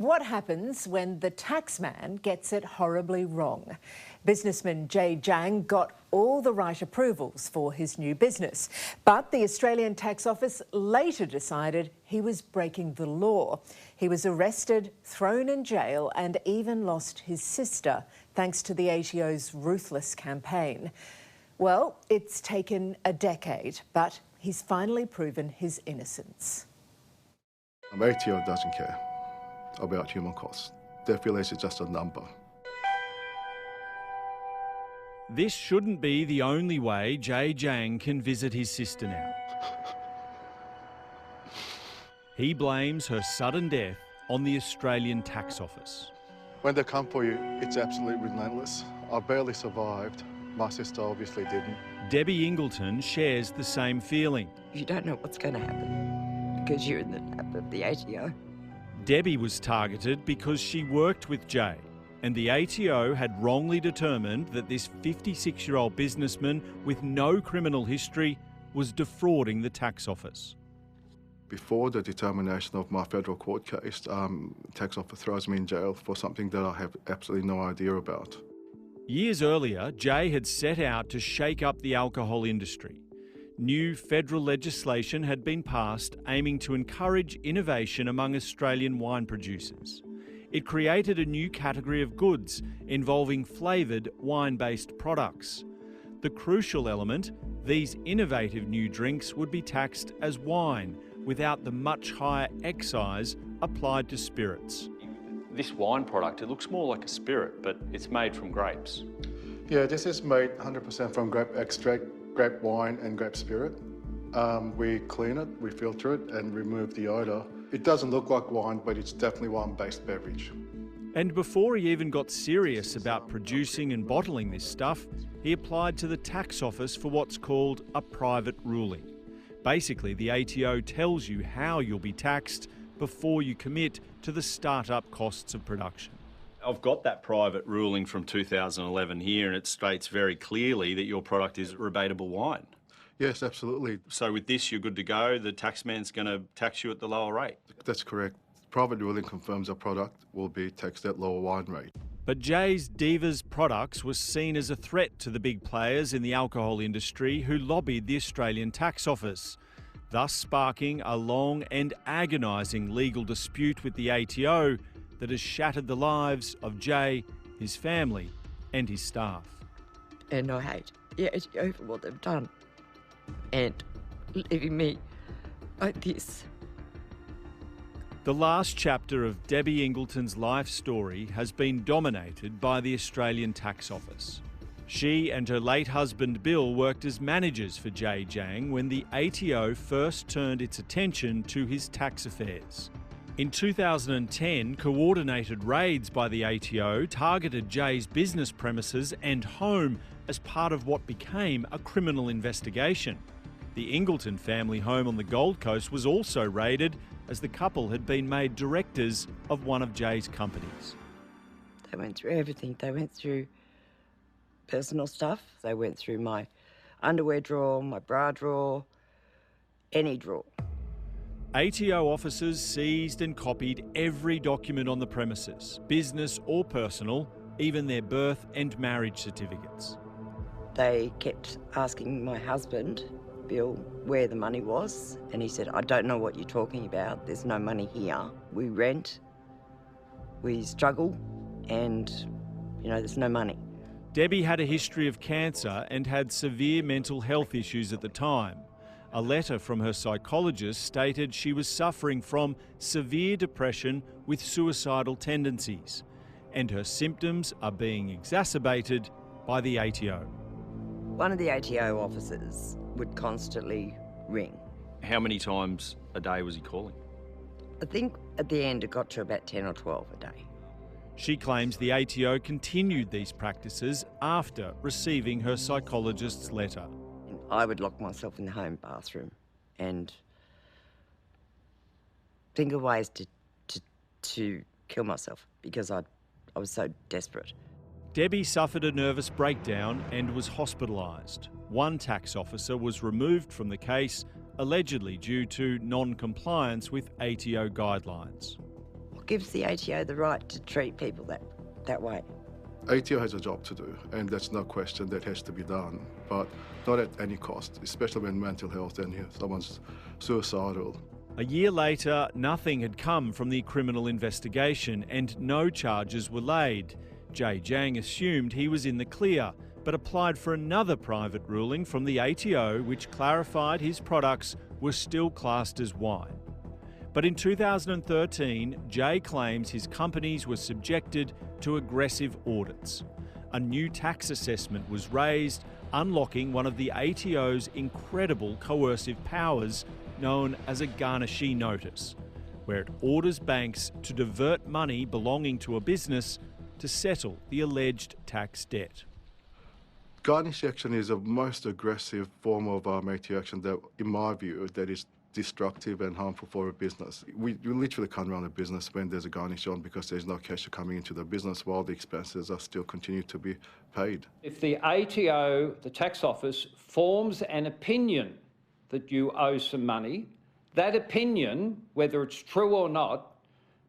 What happens when the taxman gets it horribly wrong? Businessman Jay Jang got all the right approvals for his new business, but the Australian Tax Office later decided he was breaking the law. He was arrested, thrown in jail and even lost his sister, thanks to the ATO's ruthless campaign. Well, it's taken a decade, but he's finally proven his innocence. ATO doesn't care about human costs. They feel it's just a number. This shouldn't be the only way Jay Jang can visit his sister now. He blames her sudden death on the Australian Tax Office. When they come for you, it's absolutely relentless. I barely survived. My sister obviously didn't. Debbie Ingleton shares the same feeling. You don't know what's going to happen because you're in the lap of the ATO. Debbie was targeted because she worked with Jay, and the ATO had wrongly determined that this 56-year-old businessman with no criminal history was defrauding the tax office. Before the determination of my federal court case, tax office throws me in jail for something that I have absolutely no idea about. Years earlier, Jay had set out to shake up the alcohol industry. New federal legislation had been passed aiming to encourage innovation among Australian wine producers. It created a new category of goods involving flavoured wine-based products. The crucial element, these innovative new drinks would be taxed as wine without the much higher excise applied to spirits. This wine product, it looks more like a spirit, but it's made from grapes. Yeah, this is made 100% from grape extract, grape wine and grape spirit. We clean it, we filter it and remove the odour. It doesn't look like wine, but it's definitely wine-based beverage. And before he even got serious about producing and bottling this stuff, he applied to the tax office for what's called a private ruling. Basically, the ATO tells you how you'll be taxed before you commit to the start-up costs of production. I've got that private ruling from 2011 here, and it states very clearly that your product is rebatable wine. Yes, absolutely. So with this, you're good to go. The taxman's going to tax you at the lower rate. That's correct. Private ruling confirms our product will be taxed at lower wine rate. But Jay's Divas products was seen as a threat to the big players in the alcohol industry who lobbied the Australian Tax Office, thus sparking a long and agonising legal dispute with the ATO that has shattered the lives of Jay, his family and his staff. And I hate the ATO for what they've done and leaving me like this. The last chapter of Debbie Ingleton's life story has been dominated by the Australian Tax Office. She and her late husband Bill worked as managers for Jay Jang when the ATO first turned its attention to his tax affairs. In 2010, coordinated raids by the ATO targeted Jay's business premises and home as part of what became a criminal investigation. The Ingleton family home on the Gold Coast was also raided as the couple had been made directors of one of Jay's companies. They went through everything. They went through personal stuff. They went through my underwear drawer, my bra drawer, any drawer. ATO officers seized and copied every document on the premises, business or personal, even their birth and marriage certificates. They kept asking my husband, Bill, where the money was, and he said, I don't know what you're talking about. There's no money here. We rent, we struggle, and, there's no money. Debbie had a history of cancer and had severe mental health issues at the time. A letter from her psychologist stated she was suffering from severe depression with suicidal tendencies, and her symptoms are being exacerbated by the ATO. One of the ATO officers would constantly ring. How many times a day was he calling? I think at the end it got to about 10 or 12 a day. She claims the ATO continued these practices after receiving her psychologist's letter. I would lock myself in the home bathroom and think of ways to kill myself because I was so desperate. Debbie suffered a nervous breakdown and was hospitalised. One tax officer was removed from the case, allegedly due to non-compliance with ATO guidelines. I gives the ATO the right to treat people that way? ATO has a job to do, and that's no question that has to be done, but not at any cost, especially when mental health and someone's suicidal. A year later, nothing had come from the criminal investigation and no charges were laid. Jay Jang assumed he was in the clear, but applied for another private ruling from the ATO which clarified his products were still classed as wine. But in 2013, Jay claims his companies were subjected to aggressive audits. A new tax assessment was raised, unlocking one of the ATO's incredible coercive powers known as a garnishee notice, where it orders banks to divert money belonging to a business to settle the alleged tax debt. Garnish action is the most aggressive form of ATO action that, in my view, that is destructive and harmful for a business. You literally can't run a business when there's a garnish on because there's no cash coming into the business while the expenses are still continue to be paid. If the ATO, the tax office, forms an opinion that you owe some money, that opinion, whether it's true or not,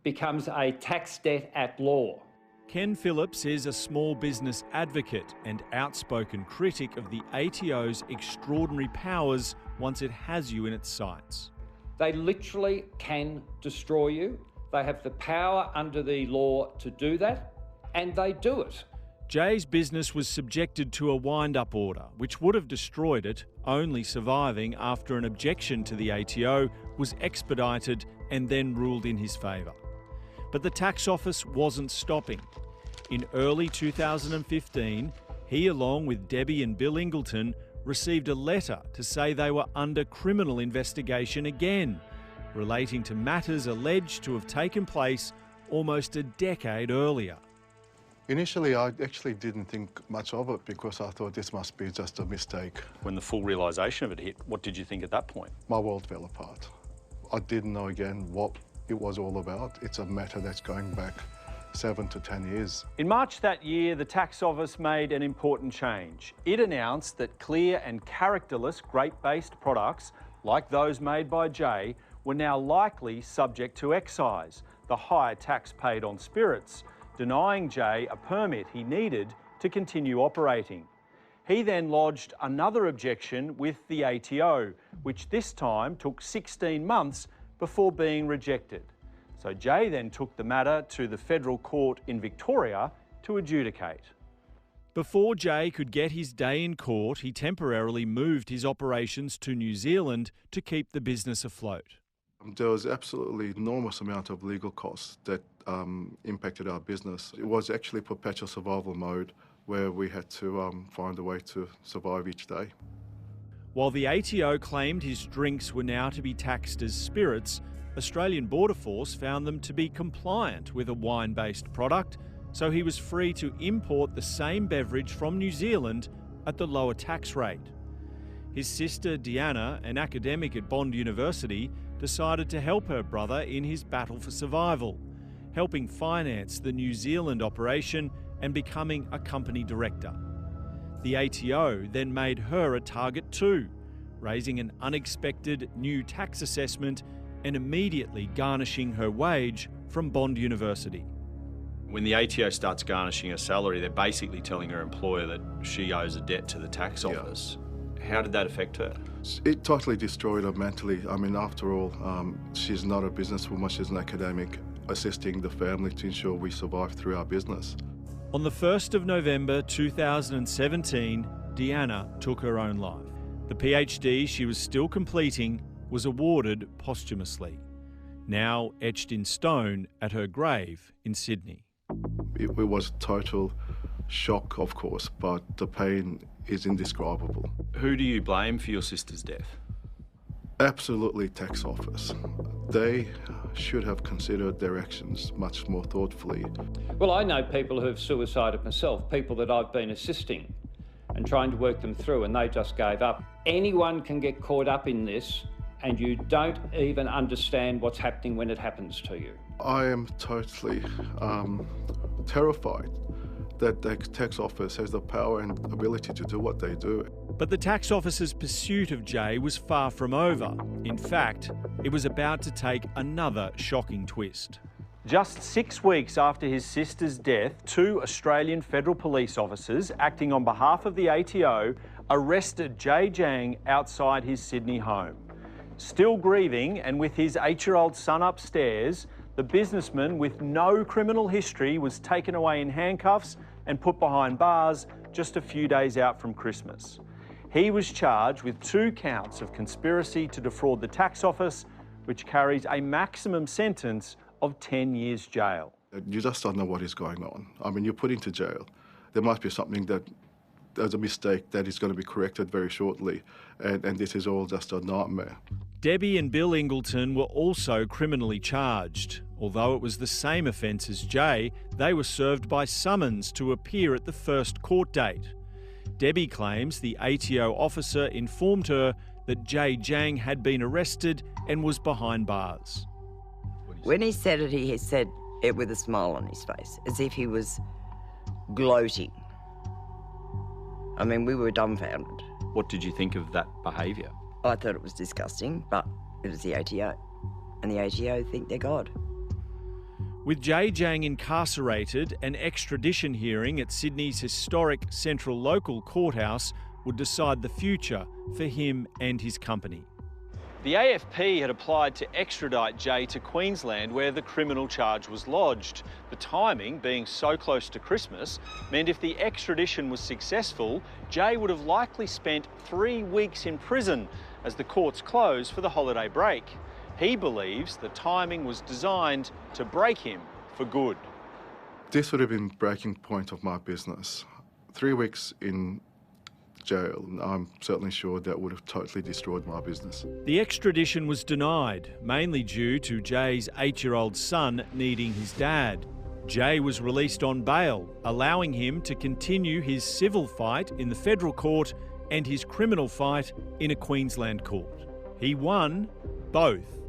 becomes a tax debt at law. Ken Phillips is a small business advocate and outspoken critic of the ATO's extraordinary powers once it has you in its sights. They literally can destroy you. They have the power under the law to do that, and they do it. Jay's business was subjected to a wind-up order, which would have destroyed it, only surviving after an objection to the ATO was expedited and then ruled in his favour. But the tax office wasn't stopping. In early 2015, he, along with Debbie and Bill Ingleton, received a letter to say they were under criminal investigation again, relating to matters alleged to have taken place almost a decade earlier. Initially, I actually didn't think much of it because I thought this must be just a mistake. When the full realisation of it hit, what did you think at that point? My world fell apart. I didn't know again what it was all about. It's a matter that's going back 7 to 10 years. In March that year, the tax office made an important change. It announced that clear and characterless grape-based products, like those made by Jay, were now likely subject to excise, the high tax paid on spirits, denying Jay a permit he needed to continue operating. He then lodged another objection with the ATO, which this time took 16 months before being rejected. So Jay then took the matter to the federal court in Victoria to adjudicate. Before Jay could get his day in court, he temporarily moved his operations to New Zealand to keep the business afloat. There was absolutely enormous amount of legal costs that impacted our business. It was actually perpetual survival mode where we had to find a way to survive each day. While the ATO claimed his drinks were now to be taxed as spirits, Australian Border Force found them to be compliant with a wine-based product, so he was free to import the same beverage from New Zealand at the lower tax rate. His sister Deanna, an academic at Bond University, decided to help her brother in his battle for survival, helping finance the New Zealand operation and becoming a company director. The ATO then made her a target too, raising an unexpected new tax assessment and immediately garnishing her wage from Bond University. When the ATO starts garnishing her salary, they're basically telling her employer that she owes a debt to the tax office. How did that affect her? It totally destroyed her mentally. I mean, after all, she's not a businesswoman, she's an academic assisting the family to ensure we survive through our business. On the 1st of November 2017, Deanna took her own life. The PhD she was still completing was awarded posthumously, now etched in stone at her grave in Sydney. It was total shock, of course, but the pain is indescribable. Who do you blame for your sister's death? Absolutely tax office. They should have considered their actions much more thoughtfully. Well, I know people who have suicided myself, people that I've been assisting and trying to work them through, and they just gave up. Anyone can get caught up in this, and you don't even understand what's happening when it happens to you. I am totally terrified that the tax office has the power and ability to do what they do. But the tax office's pursuit of Jay was far from over. In fact, it was about to take another shocking twist. Just 6 weeks after his sister's death, 2 Australian federal police officers, acting on behalf of the ATO, arrested Jay Jang outside his Sydney home. Still grieving and with his 8-year-old son upstairs, the businessman with no criminal history was taken away in handcuffs and put behind bars just a few days out from Christmas. He was charged with 2 counts of conspiracy to defraud the tax office, which carries a maximum sentence of 10 years jail. You just don't know what is going on. I mean, you're put into jail. There must be something that there's a mistake that is going to be corrected very shortly, and this is all just a nightmare. Debbie and Bill Ingleton were also criminally charged. Although it was the same offence as Jay, they were served by summons to appear at the first court date. Debbie claims the ATO officer informed her that Jay Jang had been arrested and was behind bars. When he said it, he said it with a smile on his face, as if he was gloating. I mean, we were dumbfounded. What did you think of that behaviour? I thought it was disgusting, but it was the ATO, and the ATO think they're God. With Jay Jang incarcerated, an extradition hearing at Sydney's historic Central Local Courthouse would decide the future for him and his company. The AFP had applied to extradite Jay to Queensland, where the criminal charge was lodged. The timing, being so close to Christmas, meant if the extradition was successful, Jay would have likely spent 3 weeks in prison as the courts closed for the holiday break. He believes the timing was designed to break him for good. This would have been the breaking point of my business. 3 weeks in jail, I'm certainly sure that would have totally destroyed my business. The extradition was denied, mainly due to Jay's 8-year-old son needing his dad. Jay was released on bail, allowing him to continue his civil fight in the federal court and his criminal fight in a Queensland court. He won both.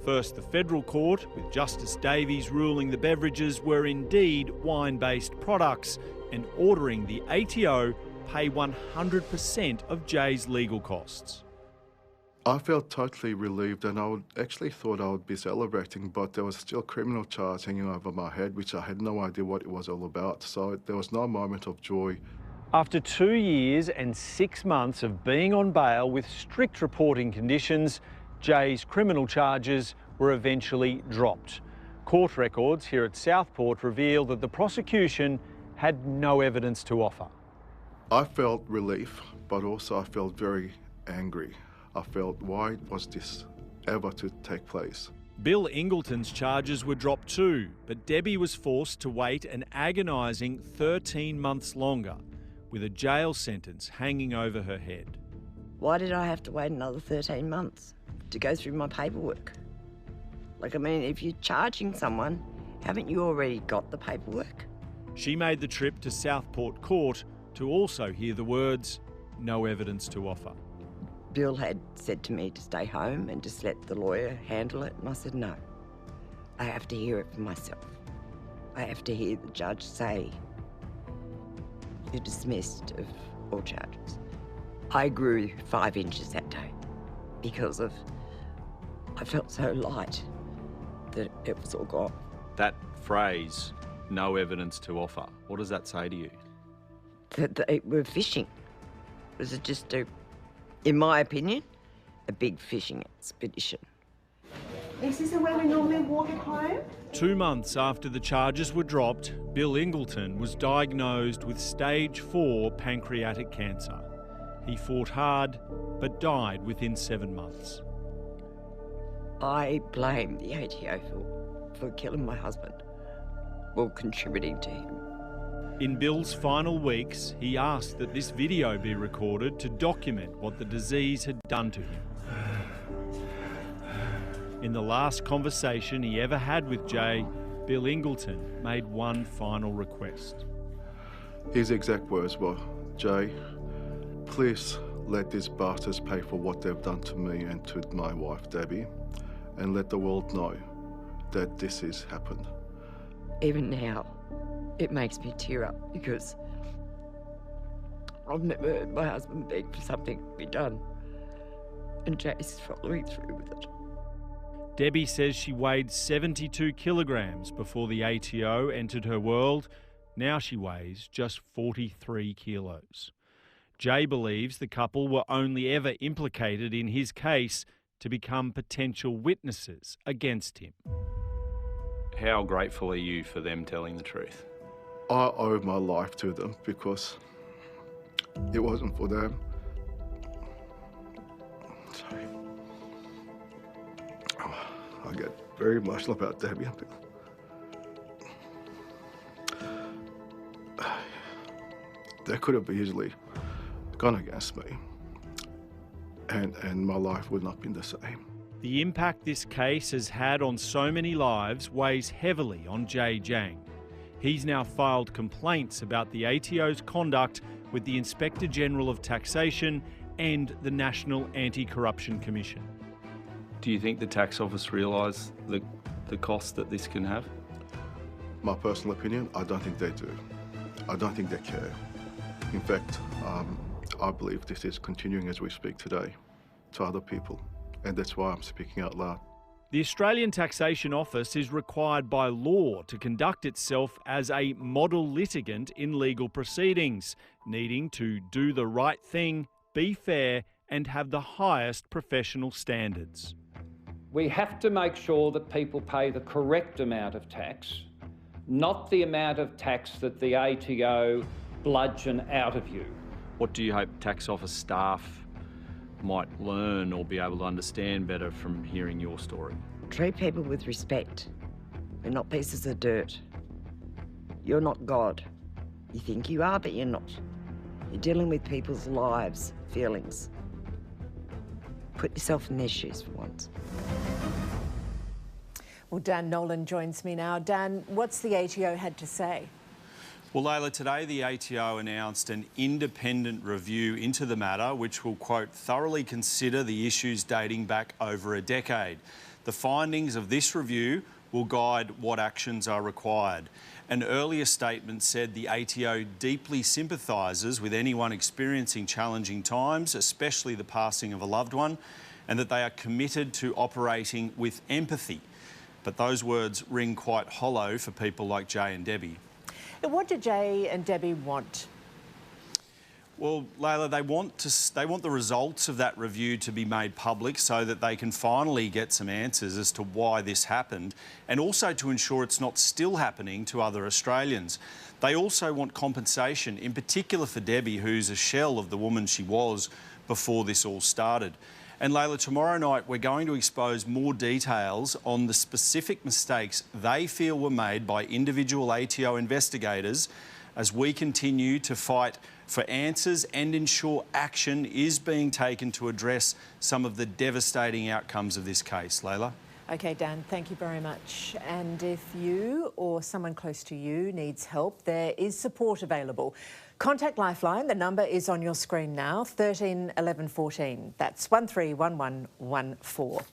First, the federal court, with Justice Davies ruling the beverages were indeed wine-based products and ordering the ATO pay 100% of Jay's legal costs. I felt totally relieved, and I actually thought I would be celebrating, but there was still a criminal charge hanging over my head, which I had no idea what it was all about. So there was no moment of joy. After 2 years and 6 months of being on bail with strict reporting conditions, Jay's criminal charges were eventually dropped. Court records here at Southport reveal that the prosecution had no evidence to offer. I felt relief, but also I felt very angry. I felt, why was this ever to take place? Bill Ingleton's charges were dropped too, but Debbie was forced to wait an agonising 13 months longer, with a jail sentence hanging over her head. Why did I have to wait another 13 months to go through my paperwork? Like, I mean, if you're charging someone, haven't you already got the paperwork? She made the trip to Southport Court to also hear the words, no evidence to offer. Bill had said to me to stay home and just let the lawyer handle it, and I said no. I have to hear it for myself. I have to hear the judge say you're dismissed of all charges. I grew 5 inches that day because I felt so light that it was all gone. That phrase, no evidence to offer, what does that say to you? That they were fishing. It was just in my opinion, a big fishing expedition. Is this the way we normally walk at home? 2 months after the charges were dropped, Bill Ingleton was diagnosed with stage 4 pancreatic cancer. He fought hard, but died within 7 months. I blame the ATO for killing my husband, or contributing to him. In Bill's final weeks, he asked that this video be recorded to document what the disease had done to him. In the last conversation he ever had with Jay, Bill Ingleton made one final request. His exact words were, Jay, please let these bastards pay for what they've done to me and to my wife, Debbie, and let the world know that this has happened. Even now, it makes me tear up because I've never heard my husband beg for something to be done, and Jay's following through with it. Debbie says she weighed 72 kilograms before the ATO entered her world. Now she weighs just 43 kilos. Jay believes the couple were only ever implicated in his case to become potential witnesses against him. How grateful are you for them telling the truth? I owe my life to them because it wasn't for them. Sorry. I get very emotional about Debbie. They could have easily gone against me, and my life would not have been the same. The impact this case has had on so many lives weighs heavily on Jay Jang. He's now filed complaints about the ATO's conduct with the Inspector General of Taxation and the National Anti-Corruption Commission. Do you think the tax office realise the cost that this can have? My personal opinion, I don't think they do. I don't think they care. In fact, I believe this is continuing as we speak today to other people, and that's why I'm speaking out loud. The Australian Taxation Office is required by law to conduct itself as a model litigant in legal proceedings, needing to do the right thing, be fair, and have the highest professional standards. We have to make sure that people pay the correct amount of tax, not the amount of tax that the ATO bludgeon out of you. What do you hope tax office staff might learn or be able to understand better from hearing your story? Treat people with respect. We're not pieces of dirt. You're not God. You think you are, but you're not. You're dealing with people's lives, feelings. Put yourself in their shoes for once. Well, Dan Nolan joins me now. Dan, what's the ATO had to say? Well, Layla, today the ATO announced an independent review into the matter which will, quote, thoroughly consider the issues dating back over a decade. The findings of this review will guide what actions are required. An earlier statement said the ATO deeply sympathises with anyone experiencing challenging times, especially the passing of a loved one, and that they are committed to operating with empathy. But those words ring quite hollow for people like Jay and Debbie. What do Jay and Debbie want? Well, Layla, they want the results of that review to be made public so that they can finally get some answers as to why this happened, and also to ensure it's not still happening to other Australians. They also want compensation, in particular for Debbie, who's a shell of the woman she was before this all started. And Layla, tomorrow night we're going to expose more details on the specific mistakes they feel were made by individual ATO investigators as we continue to fight for answers and ensure action is being taken to address some of the devastating outcomes of this case. Layla? OK, Dan, thank you very much. And if you or someone close to you needs help, there is support available. Contact Lifeline. The number is on your screen now, 13 11 14. That's 131114.